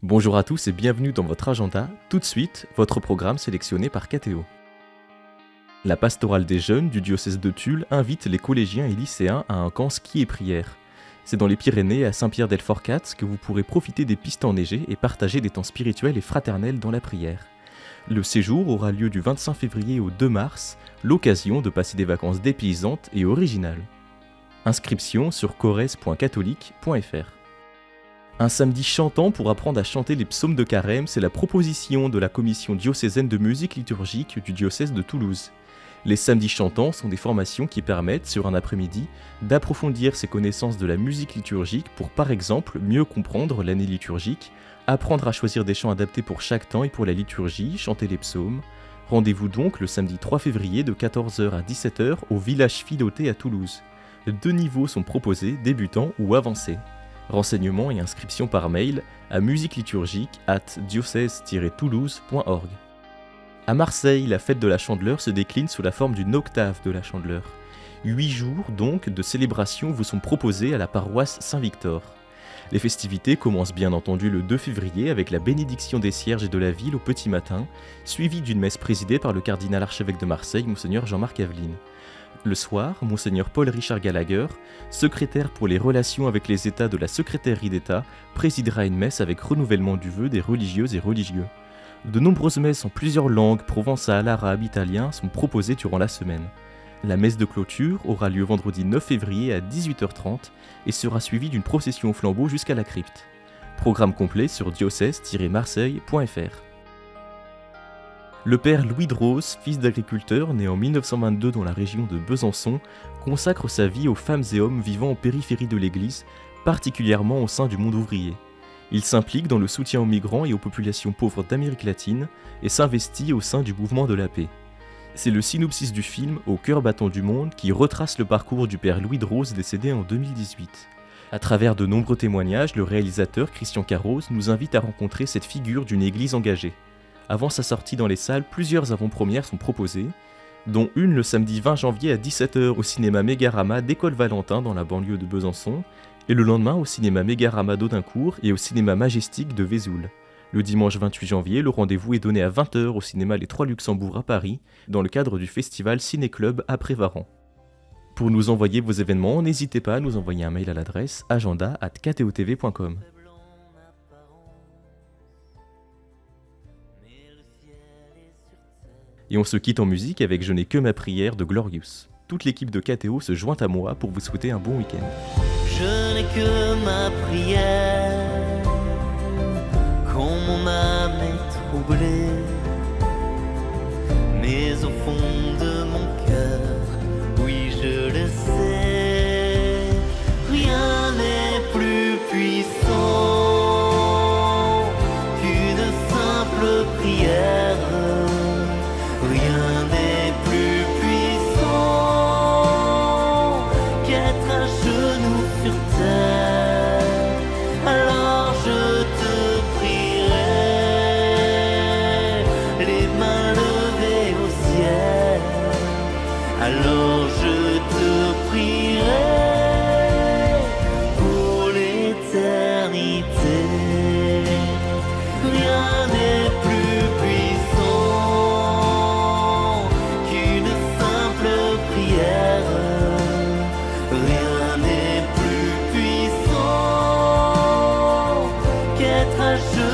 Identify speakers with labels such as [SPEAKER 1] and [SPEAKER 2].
[SPEAKER 1] Bonjour à tous et bienvenue dans votre agenda. Tout de suite, votre programme sélectionné par KTO. La pastorale des jeunes du diocèse de Tulle invite les collégiens et lycéens à un camp ski et prière. C'est dans les Pyrénées, à Saint-Pierre-del-Forcat, que vous pourrez profiter des pistes enneigées et partager des temps spirituels et fraternels dans la prière. Le séjour aura lieu du 25 février au 2 mars, l'occasion de passer des vacances dépaysantes et originales. Inscription sur corres.catholique.fr. Un samedi chantant pour apprendre à chanter les psaumes de carême, c'est la proposition de la commission diocésaine de musique liturgique du diocèse de Toulouse. Les samedis chantants sont des formations qui permettent, sur un après-midi, d'approfondir ses connaissances de la musique liturgique pour, par exemple, mieux comprendre l'année liturgique, apprendre à choisir des chants adaptés pour chaque temps et pour la liturgie, chanter les psaumes. Rendez-vous donc le samedi 3 février de 14h à 17h au village Philoté à Toulouse. 2 niveaux sont proposés, débutants ou avancés. Renseignements et inscriptions par mail à musiqueliturgique@diocèse-toulouse.org. À Marseille, la fête de la Chandeleur se décline sous la forme d'une octave de la Chandeleur. 8 jours donc de célébration vous sont proposés à la paroisse Saint-Victor. Les festivités commencent bien entendu le 2 février avec la bénédiction des cierges et de la ville au petit matin, suivie d'une messe présidée par le cardinal archevêque de Marseille, Monseigneur Jean-Marc Aveline. Le soir, Monseigneur Paul-Richard Gallagher, secrétaire pour les relations avec les États de la Secrétairerie d'État, présidera une messe avec renouvellement du vœu des religieuses et religieux. De nombreuses messes en plusieurs langues, provençal, arabe, italien, sont proposées durant la semaine. La messe de clôture aura lieu vendredi 9 février à 18h30 et sera suivie d'une procession au flambeau jusqu'à la crypte. Programme complet sur diocèse-marseille.fr. Le père Louis de Rose, fils d'agriculteur né en 1922 dans la région de Besançon, consacre sa vie aux femmes et hommes vivant en périphérie de l'Église, particulièrement au sein du monde ouvrier. Il s'implique dans le soutien aux migrants et aux populations pauvres d'Amérique latine et s'investit au sein du mouvement de la paix. C'est le synopsis du film Au cœur battant du monde qui retrace le parcours du père Louis de Rose décédé en 2018. À travers de nombreux témoignages, le réalisateur Christian Carroz nous invite à rencontrer cette figure d'une église engagée. Avant sa sortie dans les salles, plusieurs avant-premières sont proposées, dont une le samedi 20 janvier à 17h au cinéma Mégarama d'École Valentin dans la banlieue de Besançon, et le lendemain au cinéma Mégarama d'Audincourt et au cinéma Majestic de Vesoul. Le dimanche 28 janvier, le rendez-vous est donné à 20h au cinéma Les Trois Luxembourg à Paris, dans le cadre du festival Ciné-Club à Prévaran. Pour nous envoyer vos événements, n'hésitez pas à nous envoyer un mail à l'adresse agenda@ktotv.com. Et on se quitte en musique avec Je n'ai que ma prière de Glorious. Toute l'équipe de KTO se joint à moi pour vous souhaiter un bon week-end.
[SPEAKER 2] Je n'ai que ma prière quand mon âme est troublée, mais au fond de mon cœur, oui je le sais, rien n'est plus puissant qu'une simple prière. Rien n'est plus puissant qu'être à genoux sur terre. Alors je te prierai, les mains levées au ciel. Alors je te prierai pour l'éternité. Rien n'est plus puissant qu'une simple prière. Rien n'est plus puissant qu'être à genoux